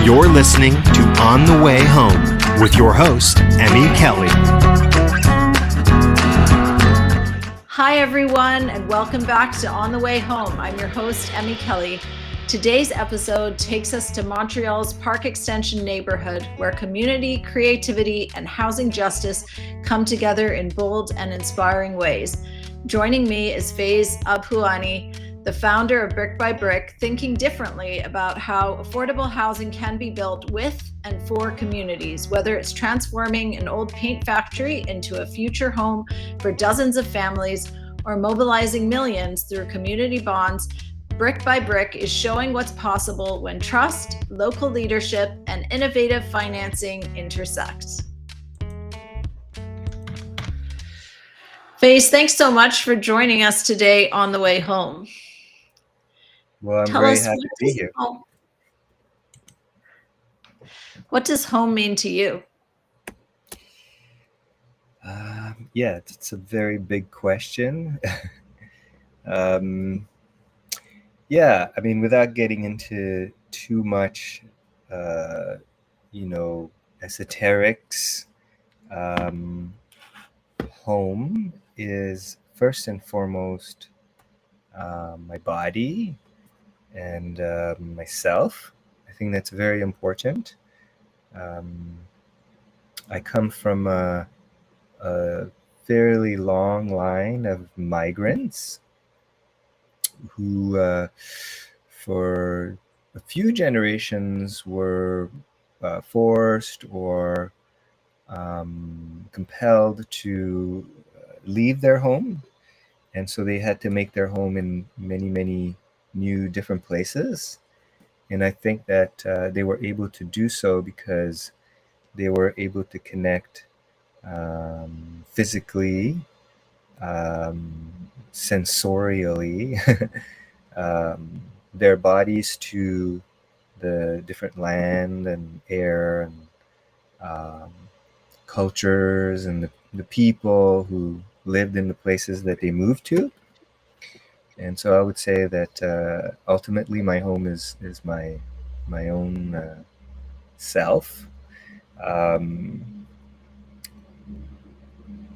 You're listening to On the Way Home with your host, Emmy Kelly. Hi, everyone, and welcome back to On the Way Home. I'm your host, Emmy Kelly. Today's episode takes us to Montreal's Park Extension neighborhood, where community, creativity, and housing justice come together in bold and inspiring ways. Joining me is Faiz Abhuani, the founder of Brique by Brique, thinking differently about how affordable housing can be built with and for communities, whether it's transforming an old paint factory into a future home for dozens of families or mobilizing millions through community bonds. Brique by Brique is showing what's possible when trust, local leadership, and innovative financing intersect. Faiz, thanks so much for joining us today on the way home. Well, I'm very happy to be here. What does home mean to you? Yeah, it's a very big question. Yeah, I mean, without getting into too much, esoterics, home is first and foremost my body and myself. I think that's very important. I come from a fairly long line of migrants who, for a few generations, were forced or compelled to leave their home. And so they had to make their home in many, many new different places. And I think that they were able to do so because they were able to connect physically, sensorially, their bodies to the different land and air and cultures and the people who lived in the places that they moved to. And so I would say that ultimately my home is my own self.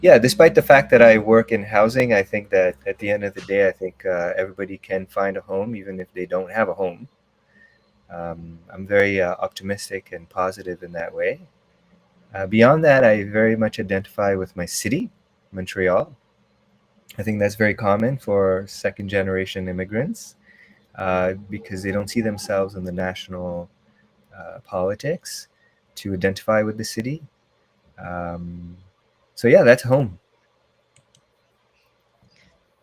Yeah, despite the fact that I work in housing, I think that at the end of the day, I think everybody can find a home, even if they don't have a home. I'm very optimistic and positive in that way. Beyond that, I very much identify with my city, Montreal. I think that's very common for second-generation immigrants because they don't see themselves in the national politics to identify with the city. So yeah, that's home.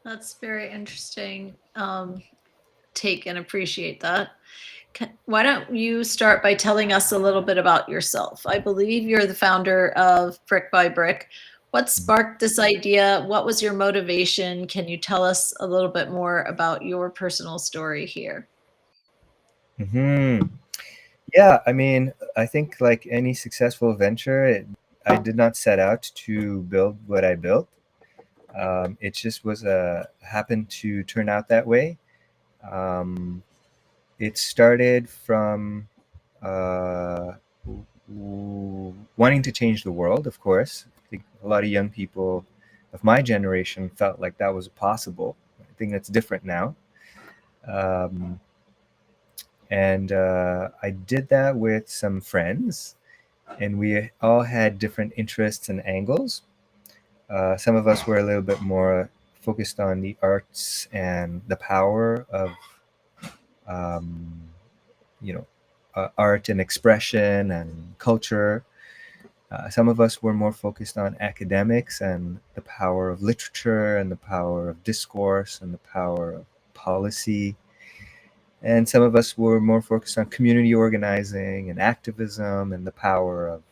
That's very interesting take and appreciate that. Why don't you start by telling us a little bit about yourself? I believe you're the founder of Brique by Brique. What sparked this idea? What was your motivation? Can you tell us a little bit more about your personal story here? Yeah, I mean, I think like any successful venture, I did not set out to build what I built. It just happened to turn out that way. It started from wanting to change the world, of course. I think a lot of young people of my generation felt like that was possible. I think that's different now. And I did that with some friends, and we all had different interests and angles. Some of us were a little bit more focused on the arts and the power of, um, art and expression and culture. Some of us were more focused on academics and the power of literature and the power of discourse and the power of policy. And some of us were more focused on community organizing and activism and the power of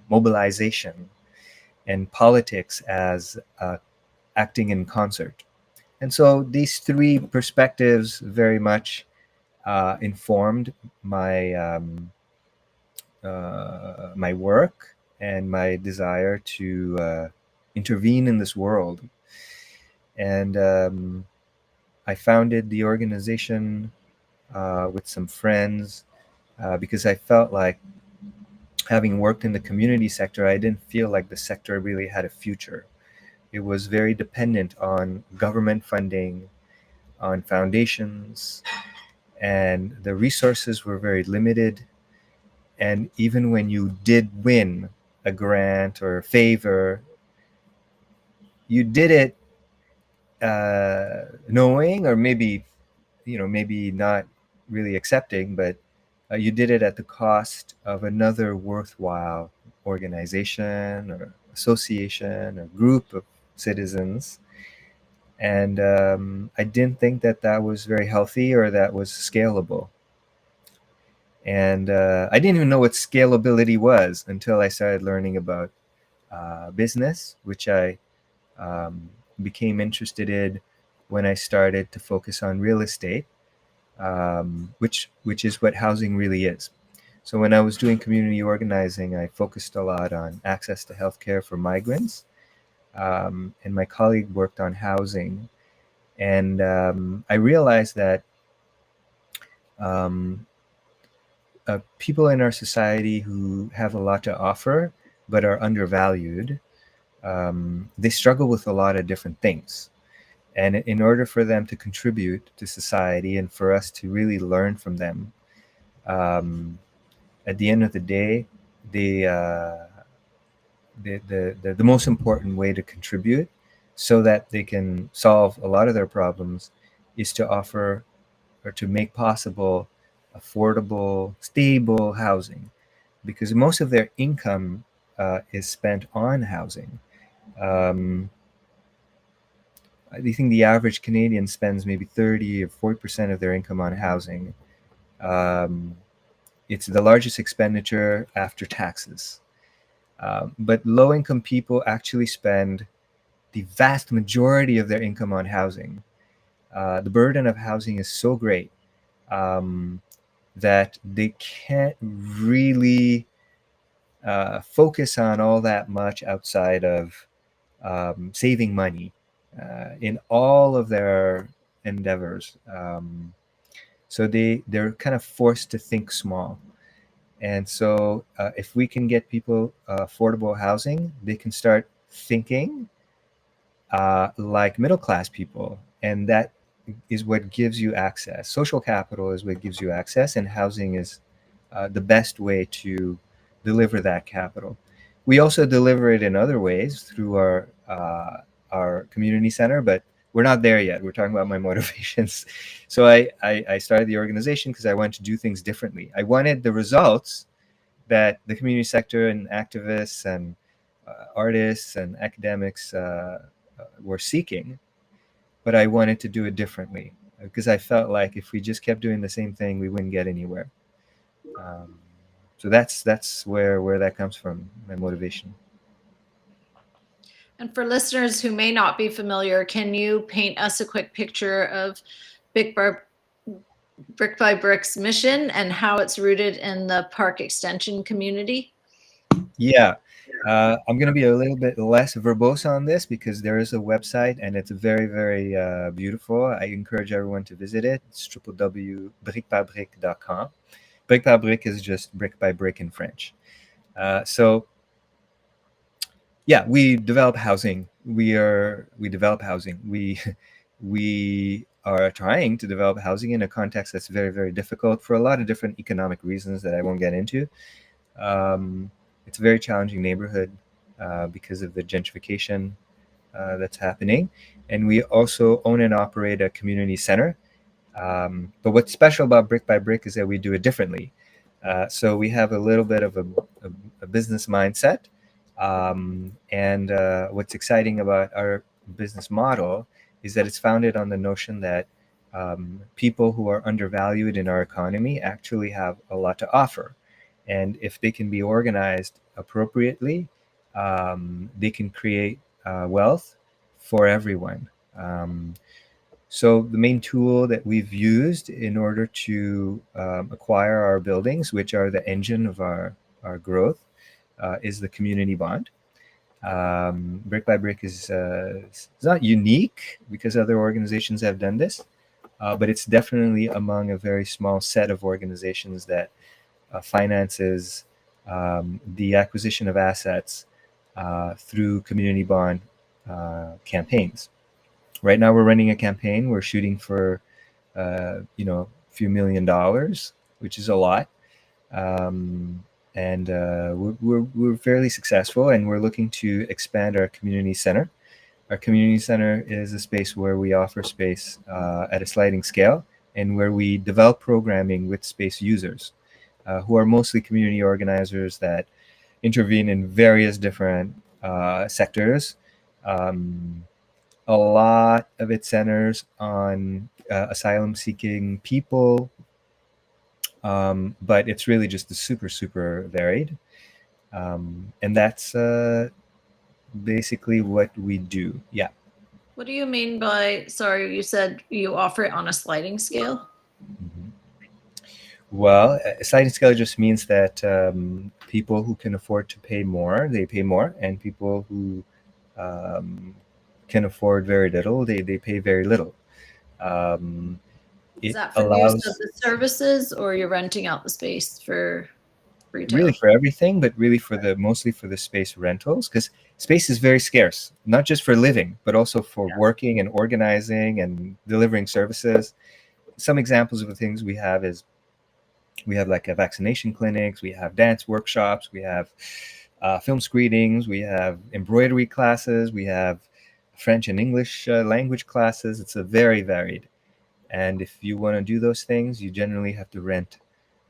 mobilization and politics as acting in concert. And so these three perspectives very much informed my work and my desire to intervene in this world. And I founded the organization with some friends because I felt like, having worked in the community sector, I didn't feel like the sector really had a future. It was very dependent on government funding, on foundations, and the resources were very limited. And even when you did win a grant or a favor, you did it knowing, or maybe, maybe not really accepting, but you did it at the cost of another worthwhile organization or association or group of citizens. And I didn't think that that was very healthy or that was scalable. And I didn't even know what scalability was until I started learning about business, which I um, became interested in when I started to focus on real estate, which is what housing really is. So when I was doing community organizing, I focused a lot on access to healthcare for migrants, and my colleague worked on housing. And I realized that um, people in our society who have a lot to offer but are undervalued, they struggle with a lot of different things. And in order for them to contribute to society and for us to really learn from them, um, at the end of the day, they, the most important way to contribute so that they can solve a lot of their problems is to offer or to make possible affordable, stable housing, because most of their income is spent on housing. Um, I think the average Canadian spends maybe 30 or 40% of their income on housing. Um, it's the largest expenditure after taxes. But low income people actually spend the vast majority of their income on housing. The burden of housing is so great um, that they can't really focus on all that much outside of saving money in all of their endeavors. So they're kind of forced to think small. And so if we can get people affordable housing, they can start thinking like middle class people. And that is what gives you access. Social capital is what gives you access, and housing is the best way to deliver that capital. We also deliver it in other ways through our community center, but we're not there yet. We're talking about my motivations. So I started the organization because I wanted to do things differently. I wanted the results that the community sector and activists and artists and academics were seeking, but I wanted to do it differently because I felt like if we just kept doing the same thing, we wouldn't get anywhere. Um, so that's where that comes from, my motivation. And for listeners who may not be familiar, can you paint us a quick picture of Brique by Brique's mission and how it's rooted in the park extension community? Yeah. I'm going to be a little bit less verbose on this because there is a website and it's very, very beautiful. I encourage everyone to visit it. It's www.briquebybrique.com. Brique by Brique is just brick by brick in French. So yeah, we develop housing. We develop housing. We are trying to develop housing in a context that's very, very difficult for a lot of different economic reasons that I won't get into. It's a very challenging neighborhood because of the gentrification that's happening. And we also own and operate a community center. But what's special about Brique by Brique is that we do it differently. So we have a little bit of a business mindset. And what's exciting about our business model is that it's founded on the notion that people who are undervalued in our economy actually have a lot to offer. And if they can be organized appropriately, they can create wealth for everyone. So the main tool that we've used in order to acquire our buildings, which are the engine of our growth, is the community bond. Brique by Brique is it's not unique because other organizations have done this, but it's definitely among a very small set of organizations that finances the acquisition of assets through community bond campaigns. Right now, we're running a campaign. We're shooting for a few $1,000,000, which is a lot. And we're fairly successful, and we're looking to expand our community center. Our community center is a space where we offer space at a sliding scale, and where we develop programming with space users, who are mostly community organizers that intervene in various different sectors. A lot of it centers on asylum-seeking people, but it's really just super, super varied. And that's basically what we do. Yeah. What do you mean by, sorry, you said you offer it on a sliding scale? Mhm. Well, a sliding scale just means that people who can afford to pay more, they pay more, and people who can afford very little, they pay very little. Is It that for the use of allows the services, or you're renting out the space for really retail? for everything, but really for mostly for the space rentals, because space is very scarce, not just for living, but also for working and organizing and delivering services. Some examples of the things we have is we have like a vaccination clinics, we have dance workshops, we have film screenings, we have embroidery classes, we have French and English language classes. It's a very varied. And if you want to do those things, you generally have to rent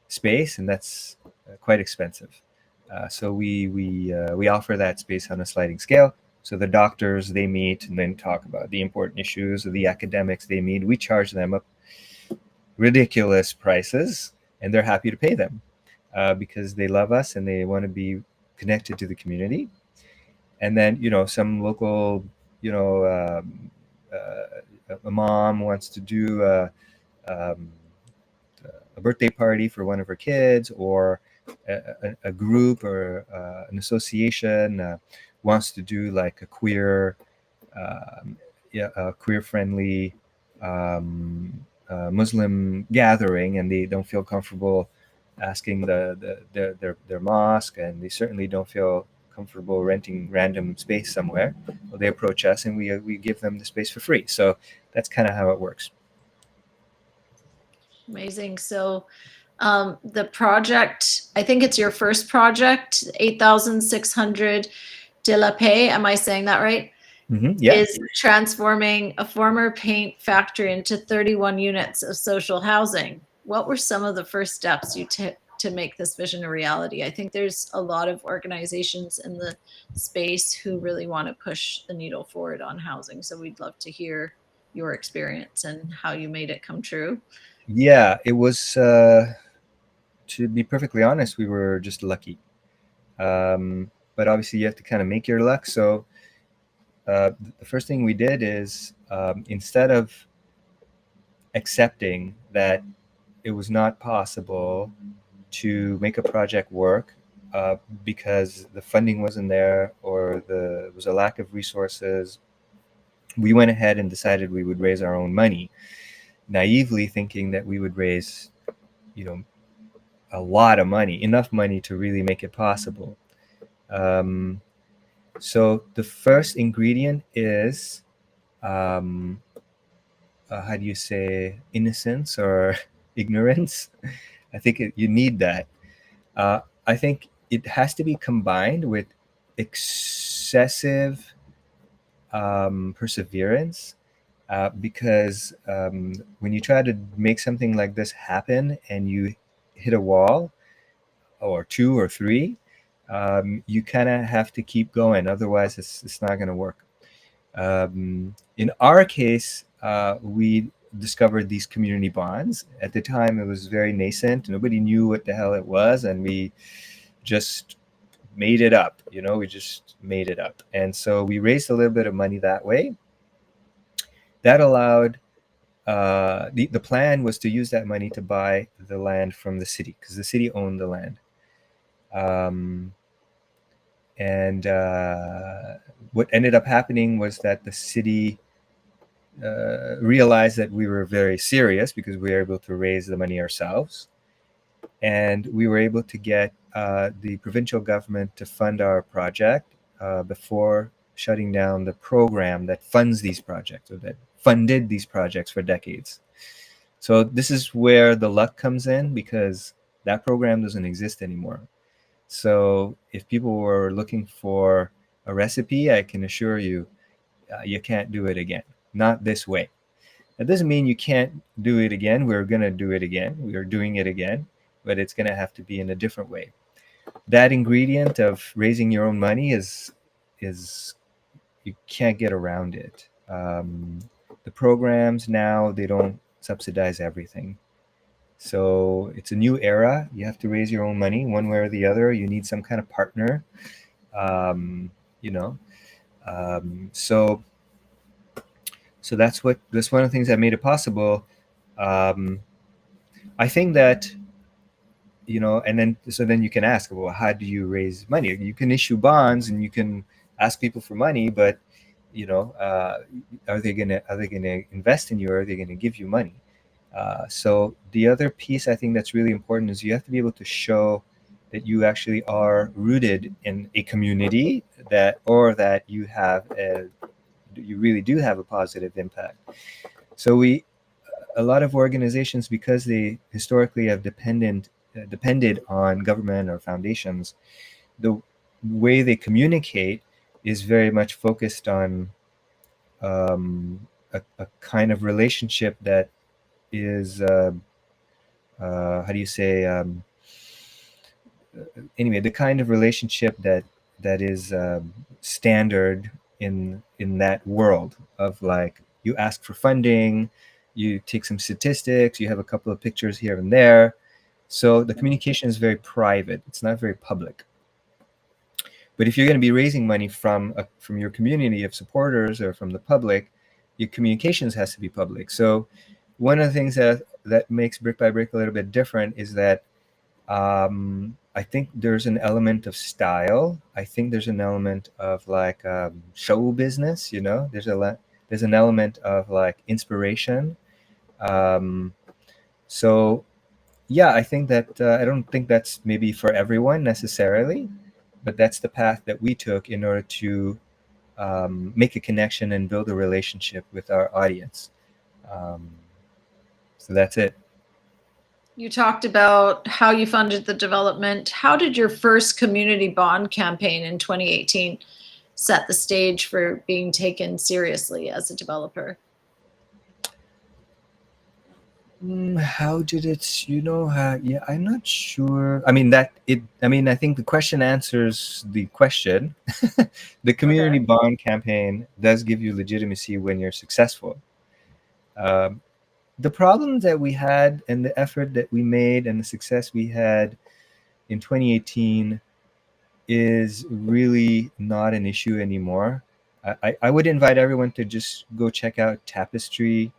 space, and that's quite expensive. So we offer that space on a sliding scale. So the doctors, they meet and then talk about the important issues. Or the academics, they meet. We charge them up ridiculous prices, and they're happy to pay them because they love us and they want to be connected to the community. And then some local, a mom wants to do um, a birthday party for one of her kids, or a group or an association wants to do like a yeah, a queer friendly Muslim gathering, and they don't feel comfortable asking their mosque, and they certainly don't feel comfortable renting random space somewhere. Well, they approach us, and we give them the space for free. So that's kind of how it works. Amazing. So the project, I think it's your first project, 8,600 de la Paix, am I saying that right? Yeah. Is transforming a former paint factory into 31 units of social housing. What were some of the first steps you took to make this vision a reality? I think there's a lot of organizations in the space who really want to push the needle forward on housing. So we'd love to hear your experience and how you made it come true. Yeah, it was, to be perfectly honest, we were just lucky. But obviously, you have to kind of make your luck. So the first thing we did is instead of accepting that it was not possible to make a project work because the funding wasn't there or there was a lack of resources, we went ahead and decided we would raise our own money, naively thinking that we would raise, a lot of money, enough money to really make it possible. So the first ingredient is, how do you say, innocence or ignorance? I think you need that. I think it has to be combined with excessive perseverance, because when you try to make something like this happen and you hit a wall or two or three, you kind of have to keep going. Otherwise, it's not going to work. In our case, we discovered these community bonds. At the time, it was very nascent. Nobody knew what the hell it was, and we just made it up. We just made it up. And so we raised a little bit of money that way. That allowed, the plan was to use that money to buy the land from the city, because the city owned the land. And what ended up happening was that the city realized that we were very serious because we were able to raise the money ourselves. And we were able to get the provincial government to fund our project before shutting down the program that funds these projects, or that funded these projects for decades. So this is where the luck comes in, because that program doesn't exist anymore. So if people were looking for a recipe, I can assure you, you can't do it again. Not this way. That doesn't mean you can't do it again. We're going to do it again. We are doing it again, but it's going to have to be in a different way. That ingredient of raising your own money is you can't get around it. The programs now, they don't subsidize everything. So it's a new era. You have to raise your own money one way or the other. You need some kind of partner. Um, you know, so that's one of the things that made it possible. Um, I think that, and then you can ask, well, how do you raise money? You can issue bonds and you can ask people for money, but are they gonna invest in you, or are they gonna give you money? So the other piece I think that's really important is you have to be able to show that you actually are rooted in a community, that you really do have a positive impact. So a lot of organizations, because they historically have depended on government or foundations, the way they communicate is very much focused on a kind of relationship that is how do you say, anyway, the kind of relationship that is standard in that world of, like, you ask for funding, you take some statistics, you have a couple of pictures here and there. So the communication is very private. It's not very public. But if you're going to be raising money from your community of supporters or from the public, your communications has to be public. So one of the things that makes Brique by Brique a little bit different is that I think there's an element of style. I think there's an element of, like, show business. There's an element of, like, inspiration. So yeah, I think that I don't think that's maybe for everyone necessarily, but that's the path that we took in order to make a connection and build a relationship with our audience. Um, so that's it. You talked about how you funded the development. How did your first community bond campaign in 2018 set the stage for being taken seriously as a developer? How did it? Yeah, I'm not sure. I mean, I think the question answers the question. The community Okay. bond campaign does give you legitimacy when you're successful. Um, the problems that we had, and the effort that we made, and the success we had in 2018 is really not an issue anymore. I would invite everyone to just go check out Tapestry.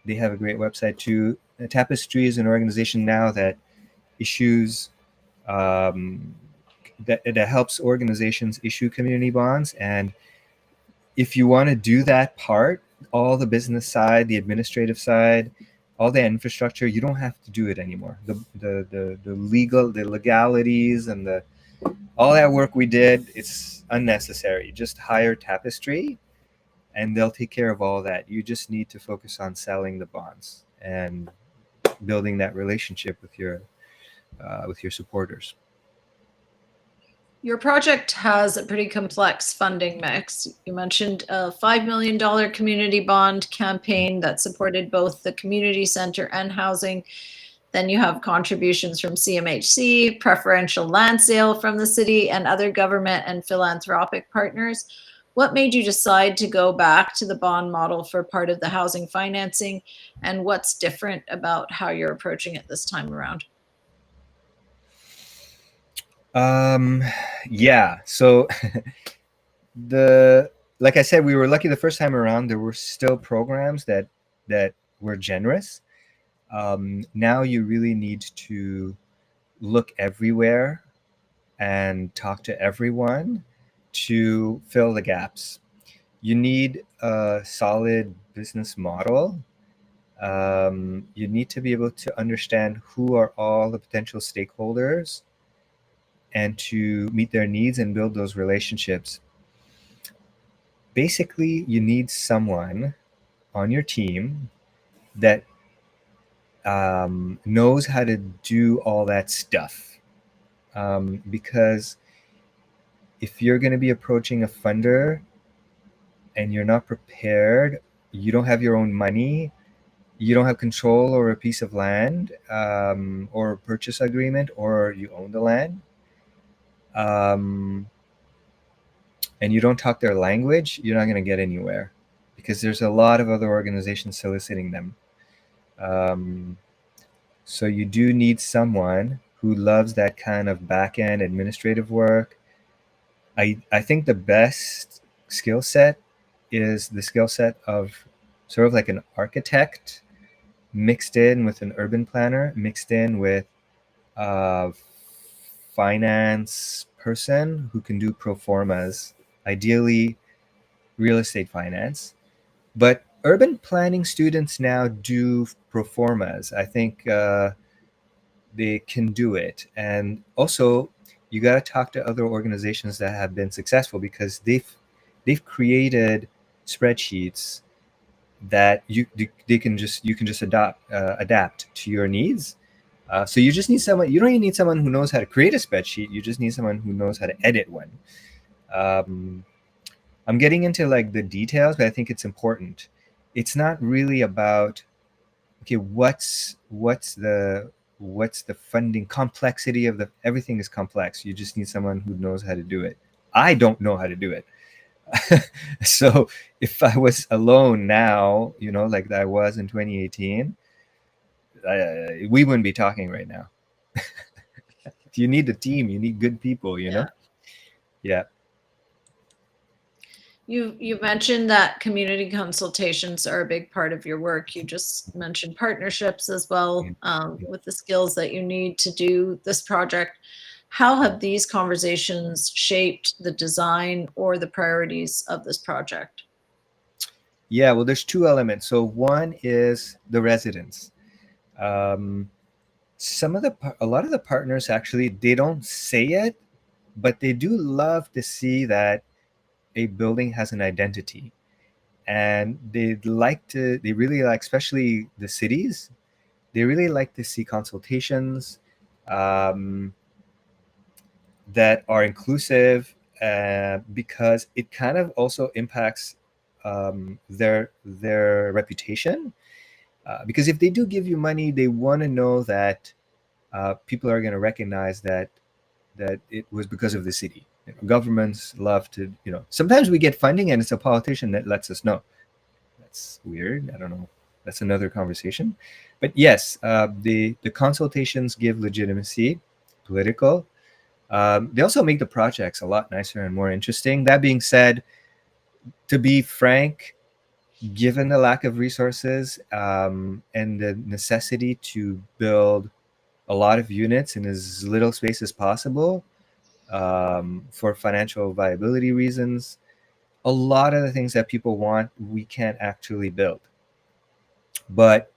They have a great website too. Tapestry is an organization now that issues that helps organizations issue community bonds. And if you want to do that part, all the business side, the administrative side, all the infrastructure, you don't have to do it anymore. The legalities and all that work we did, it's unnecessary. Just hire Tapestry and they'll take care of all that. You just need to focus on selling the bonds and building that relationship with your supporters. Your project has a pretty complex funding mix. You mentioned a $5 million community bond campaign that supported both the community center and housing. Then you have contributions from CMHC, preferential land sale from the city, and other government and philanthropic partners. What made you decide to go back to the bond model for part of the housing financing, and what's different about how you're approaching it this time around? Yeah. So like I said, we were lucky the first time around. There were still programs that were generous. Now you really need to look everywhere and talk to everyone to fill the gaps. You need a solid business model. You need to be able to understand who are all the potential stakeholders and to meet their needs and build those relationships. Basically, you need someone on your team that knows how to do all that stuff. Because if you're going to be approaching a funder and you're not prepared, you don't have your own money, you don't have control over a piece of land, or a purchase agreement, or you own the land, and you don't talk their language, you're not going to get anywhere because there's a lot of other organizations soliciting them. So you do need someone who loves that kind of back-end administrative work. I think the best skill set is the skill set of sort of like an architect mixed in with an urban planner, mixed in with a finance person who can do pro formas, ideally real estate finance. But urban planning students now do pro formas. I think they can do it. And also, you got to talk to other organizations that have been successful because they've created spreadsheets that you can just adapt to your needs. So you just need someone. You don't even need someone who knows how to create a spreadsheet. You just need someone who knows how to edit one. I'm getting into like the details, but I think it's important. It's not really about okay, what's the funding complexity of the everything is complex. You just need someone who knows how to do it. I don't know how to do it. So if I was alone now, like I was in 2018, we wouldn't be talking right now. You need a team. You need good people. Yeah. You mentioned that community consultations are a big part of your work. You just mentioned partnerships as well, with the skills that you need to do this project. How have these conversations shaped the design or the priorities of this project? Yeah, well, there's two elements. So one is the residents. Um, a lot of the partners actually, they don't say it, but they do love to see that a building has an identity. And they really like, especially the cities, they really like to see consultations that are inclusive, because it kind of also impacts their reputation. Because if they do give you money, they want to know that people are going to recognize that it was because of the city. Governments love to, sometimes we get funding and it's a politician that lets us know. That's weird. I don't know. That's another conversation. But yes, the consultations give legitimacy, political. They also make the projects a lot nicer and more interesting. That being said, to be frank, given the lack of resources, and the necessity to build a lot of units in as little space as possible, for financial viability reasons, a lot of the things that people want, we can't actually build. But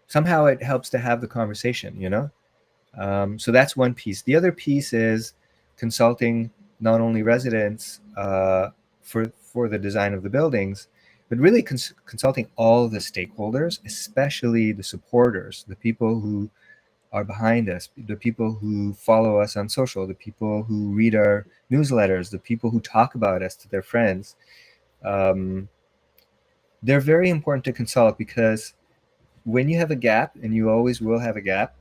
somehow it helps to have the conversation, So that's one piece. The other piece is consulting not only residents for the design of the buildings, but really consulting all the stakeholders, especially the supporters, the people who are behind us, the people who follow us on social, the people who read our newsletters, the people who talk about us to their friends. They're very important to consult because when you have a gap, and you always will have a gap,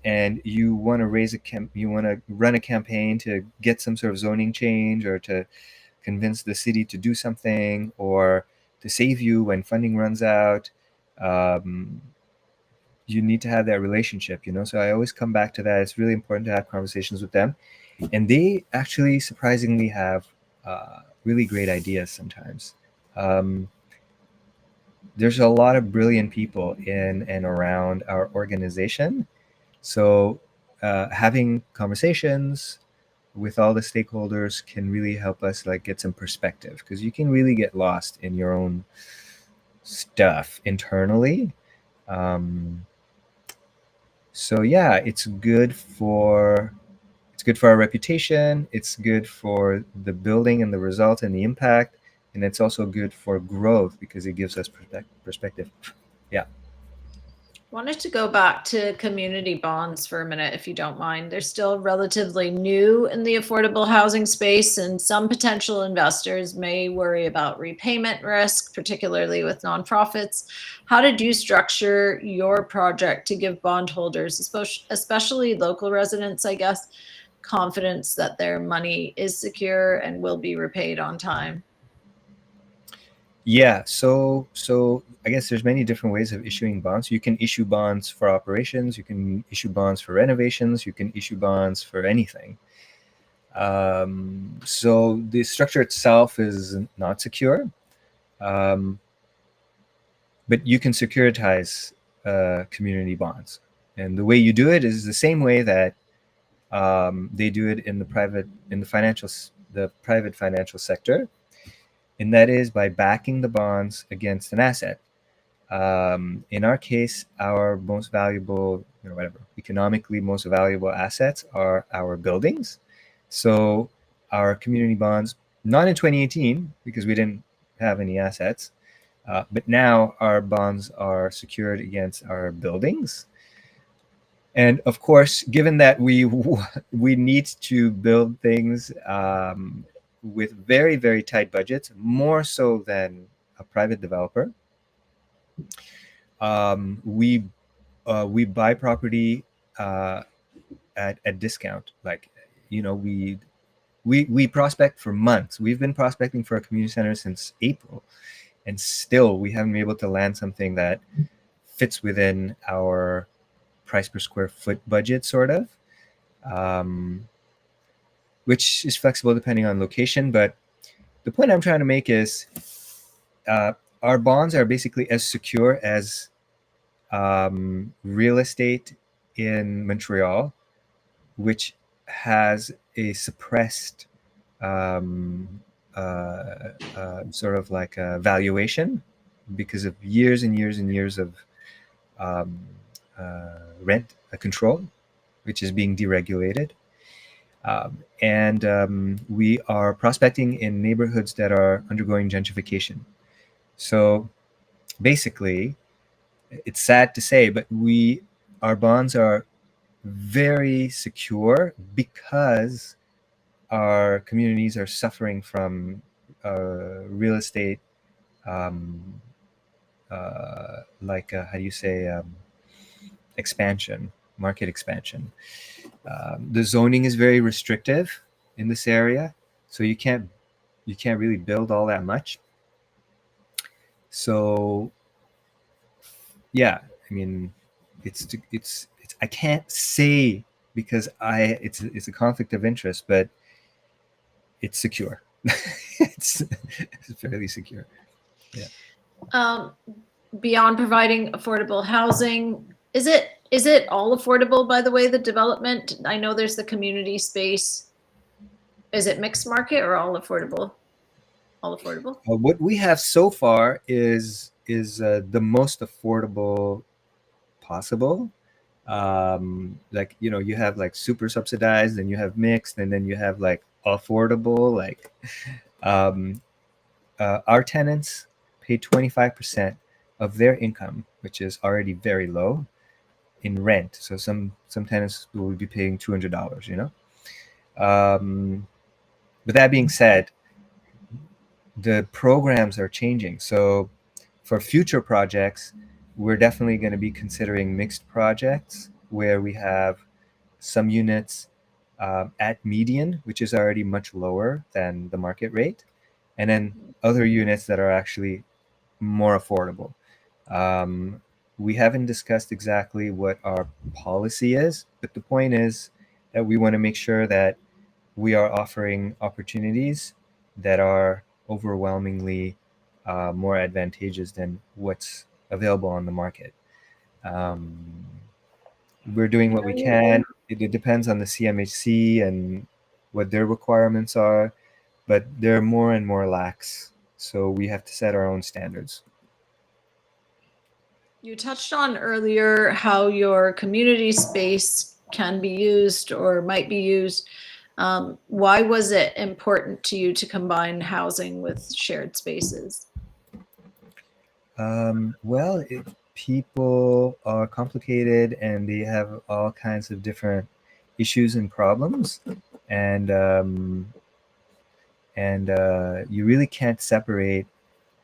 and you want to you want to run a campaign to get some sort of zoning change, or to convince the city to do something, or to save you when funding runs out, you need to have that relationship, So I always come back to that. It's really important to have conversations with them, and they actually surprisingly have really great ideas sometimes. There's a lot of brilliant people in and around our organization. So having conversations with all the stakeholders can really help us like get some perspective, because you can really get lost in your own stuff internally. Um, so yeah, it's good for our reputation. It's good for the building and the result and the impact, and it's also good for growth because it gives us perspective. Yeah. Wanted to go back to community bonds for a minute, if you don't mind. They're still relatively new in the affordable housing space, and some potential investors may worry about repayment risk, particularly with nonprofits. How did you structure your project to give bondholders, especially local residents, I guess, confidence that their money is secure and will be repaid on time? Yeah, so I guess there's many different ways of issuing bonds. You can issue bonds for operations, you can issue bonds for renovations, you can issue bonds for anything. So the structure itself is not secure, um, but you can securitize community bonds, and the way you do it is the same way that they do it in the private financial sector, and that is by backing the bonds against an asset. In our case, our most valuable, whatever, economically most valuable assets are our buildings. So our community bonds, not in 2018 because we didn't have any assets, but now our bonds are secured against our buildings. And of course, given that we need to build things with very, very tight budgets, more so than a private developer, we buy property uh, at discount. Like, we prospect for months. We've been prospecting for a community center since April, and still we haven't been able to land something that fits within our price per square foot budget, sort of, um, which is flexible depending on location. But the point I'm trying to make is uh, our bonds are basically as secure as real estate in Montreal, which has a suppressed sort of like a valuation because of years and years and years of um, rent control, which is being deregulated. And we are prospecting in neighborhoods that are undergoing gentrification. So basically, it's sad to say, but our bonds are very secure because our communities are suffering from real estate, um, how do you say, expansion, market expansion. The zoning is very restrictive in this area, so you can't really build all that much. So yeah, I mean, it's I can't say because it's a conflict of interest, but it's secure. It's fairly secure. Yeah. Um, Beyond providing affordable housing, is it all affordable, by the way, the development? I know there's the community space. Is it mixed market or all affordable? All affordable? What we have so far is the most affordable possible. Like, you have like super subsidized, and you have mixed, and then you have like affordable. Like, um, our tenants pay 25% of their income, which is already very low, in rent. So some tenants will be paying $200. But that being said, the programs are changing. So for future projects, we're definitely going to be considering mixed projects where we have some units at median, which is already much lower than the market rate, and then other units that are actually more affordable. Um, we haven't discussed exactly what our policy is, but the point is that we want to make sure that we are offering opportunities that are overwhelmingly more advantageous than what's available on the market. Um, we're doing what we can. It depends on the CMHC and what their requirements are, but they're more and more lax. So we have to set our own standards. You touched on earlier how your community space can be used or might be used. Why was it important to you to combine housing with shared spaces? Well, people are complicated and they have all kinds of different issues and problems, and you really can't separate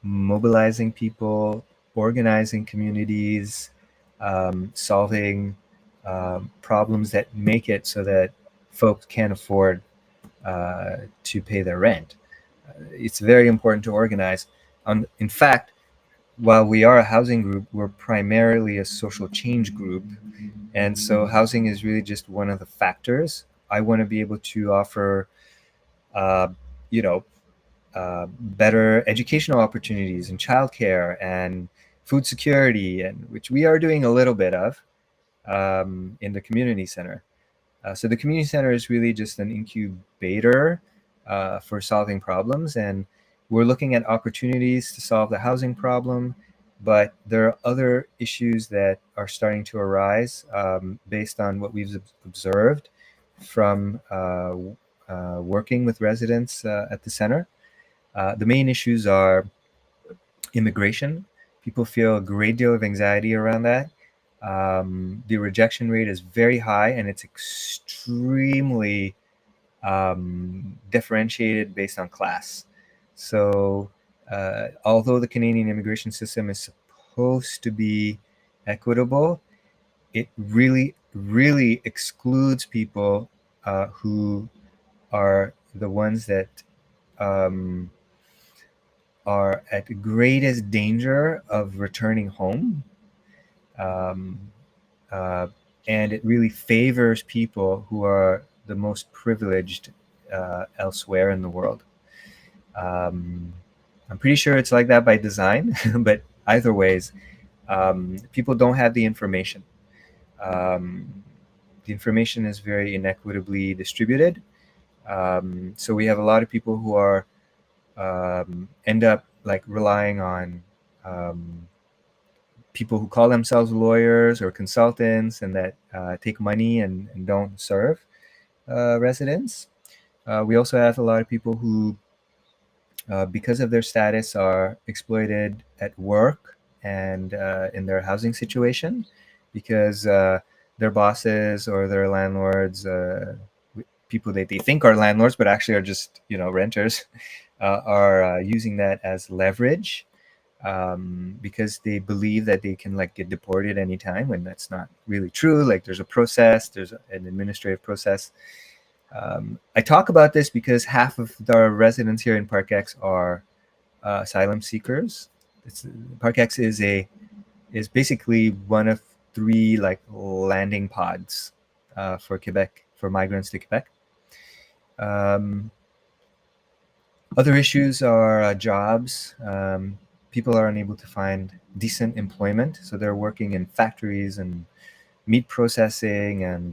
mobilizing people, organizing communities, solving problems that make it so that folks can't afford to pay their rent. It's very important to organize. In fact, while we are a housing group, we're primarily a social change group. And so housing is really just one of the factors. I want to be able to offer, uh, you know, better educational opportunities and childcare and food security, and which we are doing a little bit of in the community center. So the community center is really just an incubator for solving problems, and we're looking at opportunities to solve the housing problem. But there are other issues that are starting to arise based on what we've observed from working with residents at the center. The main issues are immigration. People feel a great deal of anxiety around that. The rejection rate is very high, and it's extremely differentiated based on class. So, although the Canadian immigration system is supposed to be equitable, it really, really excludes people who are the ones that um, are at the greatest danger of returning home. Um, uh, and it really favors people who are the most privileged elsewhere in the world. Um, I'm pretty sure it's like that by design, but either ways, people don't have the information. Um, the information is very inequitably distributed. So we have a lot of people who are end up like relying on people who call themselves lawyers or consultants and that take money and don't serve residents. We also have a lot of people who, because of their status, are exploited at work and in their housing situation because their bosses or their landlords, people that they think are landlords but actually are just renters, are using that as leverage because they believe that they can like get deported anytime when that's not really true. Like there's a process, there's an administrative process. I talk about this because half of the residents here in Park X are asylum seekers. Park X is basically one of three like landing pods for Quebec, for migrants to Quebec. Other issues are jobs. People are unable to find decent employment, so they're working in factories and meat processing and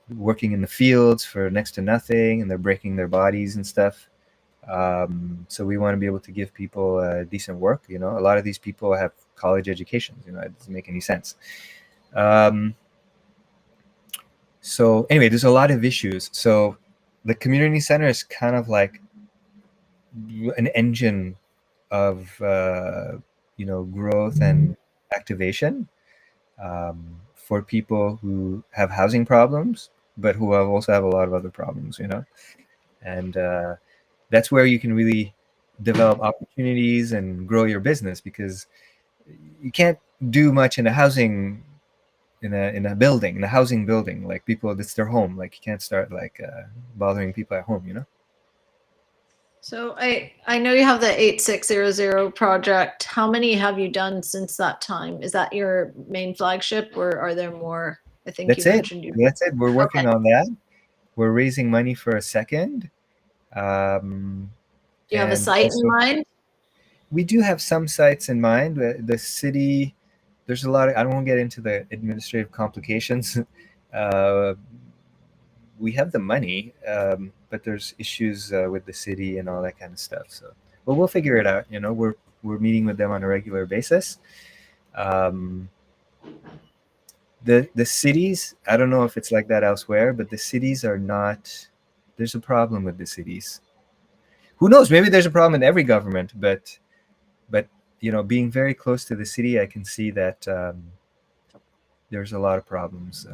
working in the fields for next to nothing, and they're breaking their bodies and stuff. So we want to be able to give people decent work. A lot of these people have college educations. It doesn't make any sense. So anyway, there's a lot of issues. So the community center is kind of like an engine of growth and activation for people who have housing problems, but who also have a lot of other problems. And that's where you can really develop opportunities and grow your business, because you can't do much in a housing in a building, in a housing building. Like people, that's their home. Like you can't start like bothering people at home. So I know you have the 8600 project. How many have you done since that time? Is that your main flagship, or are there more? I think you That's it. mentioned you. That's it. We're working Okay. on that. We're raising money for a second. Um, Do you have a and site in also, mind? we do have some sites in mind. The city, there's a lot of, I don't want to get into the administrative complications. uh, we have the money, but there's issues with the city and all that kind of stuff. So, but we'll figure it out. We're meeting with them on a regular basis. Um, the cities, I don't know if it's like that elsewhere, but the cities are not. There's a problem with the cities. Who knows? Maybe there's a problem in every government, but being very close to the city, I can see that there's a lot of problems.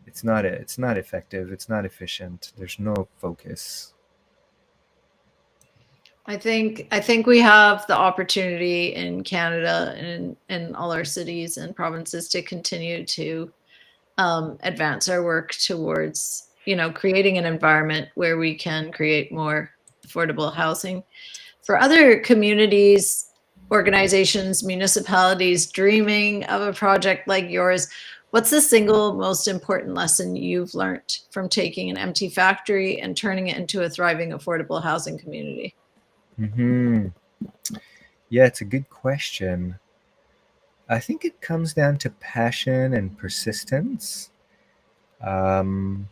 It's not effective. It's not efficient. There's no focus. I think we have the opportunity in Canada and in all our cities and provinces to continue to advance our work towards, creating an environment where we can create more affordable housing for other communities, organizations, municipalities dreaming of a project like yours. What's the single most important lesson you've learned from taking an empty factory and turning it into a thriving affordable housing community? Hmm. Yeah, it's a good question. I think it comes down to passion and persistence, um,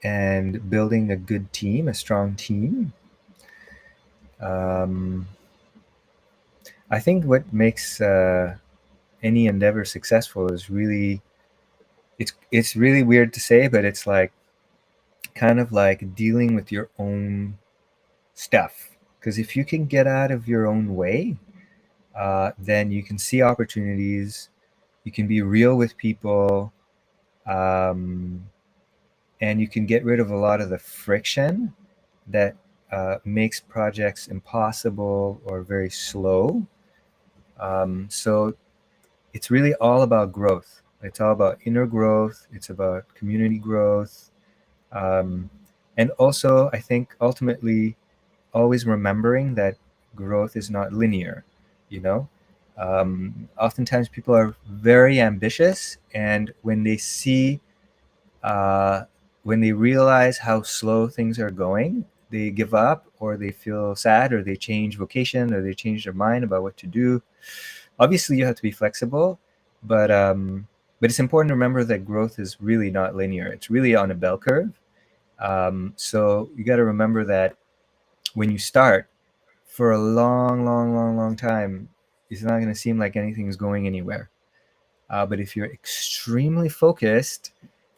and building a good team, a strong team. Um, I think what makes any endeavor successful is really it's really weird to say, but it's like kind of like dealing with your own stuff. Because if you can get out of your own way, then you can see opportunities. You can be real with people, um, and you can get rid of a lot of the friction that makes projects impossible or very slow. So it's really all about growth. It's all about inner growth. It's about community growth. Um, and also, I think ultimately, always remembering that growth is not linear, you know? Oftentimes people are very ambitious, and uh, when they realize how slow things are going, they give up, or they feel sad, or they change vocation, or they change their mind about what to do. Obviously, you have to be flexible, but it's important to remember that growth is really not linear. It's really on a bell curve. So you got to remember that when you start, for a long, long, long, long time, it's not going to seem like anything is going anywhere. But if you're extremely focused,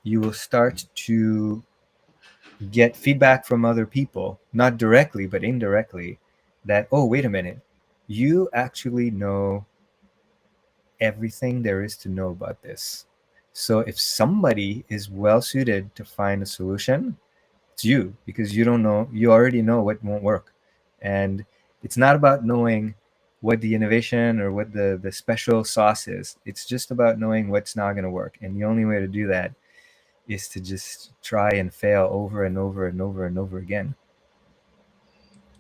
you will start to get feedback from other people, not directly, but indirectly, that, oh, wait a minute, you actually know everything there is to know about this. So if somebody is well suited to find a solution, it's you, because you already know what won't work. And it's not about knowing what the innovation or what the special sauce is. It's just about knowing what's not going to work. And the only way to do that is to just try and fail over and over and over and over again.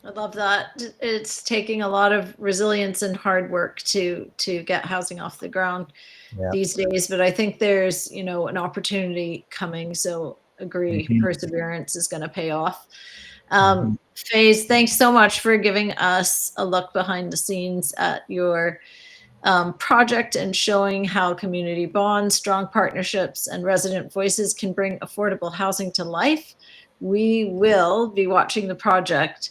I love that. It's taking a lot of resilience and hard work to get housing off the ground Yeah. these days, but I think there's, an opportunity coming. So agree, Mhm. perseverance is going to pay off. Mhm. Faiz, thanks so much for giving us a look behind the scenes at your project and showing how community bonds, strong partnerships, and resident voices can bring affordable housing to life. We will be watching the project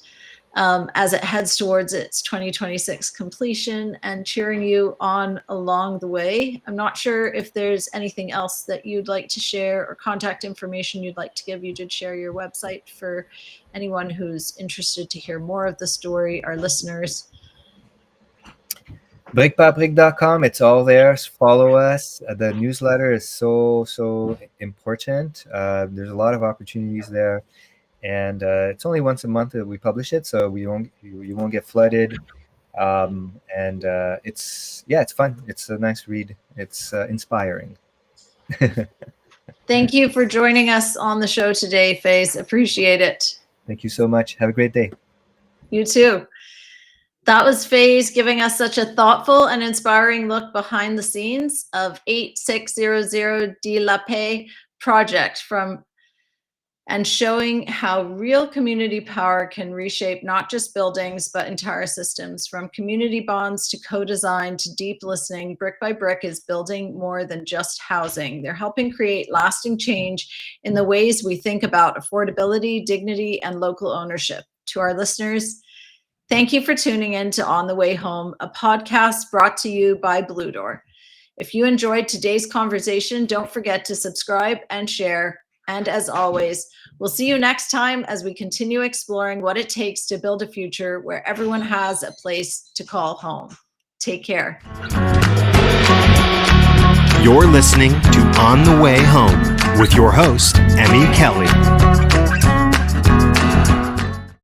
as it heads towards its 2026 completion and cheering you on along the way. I'm not sure if there's anything else that you'd like to share or contact information you'd like to give. You did share your website for anyone who's interested to hear more of the story, our listeners. Brique.com, it's all there. Follow us. The newsletter is so important. There's a lot of opportunities there, and it's only once a month that we publish it, so you won't get flooded. And it's fun. It's a nice read. It's inspiring. Thank you for joining us on the show today, Faiz. Appreciate it. Thank you so much. Have a great day. You too. That was Faiz giving us such a thoughtful and inspiring look behind the scenes of 8600 de la Paix project and showing how real community power can reshape not just buildings, but entire systems. From community bonds to co-design to deep listening, Brique by Brique is building more than just housing. They're helping create lasting change in the ways we think about affordability, dignity, and local ownership. To our listeners, Thank you for tuning in to On the Way Home, a podcast brought to you by Blue Door. If you enjoyed today's conversation, don't forget to subscribe and share. And as always, we'll see you next time as we continue exploring what it takes to build a future where everyone has a place to call home. Take care. You're listening to On the Way Home with your host, Emmy Kelly.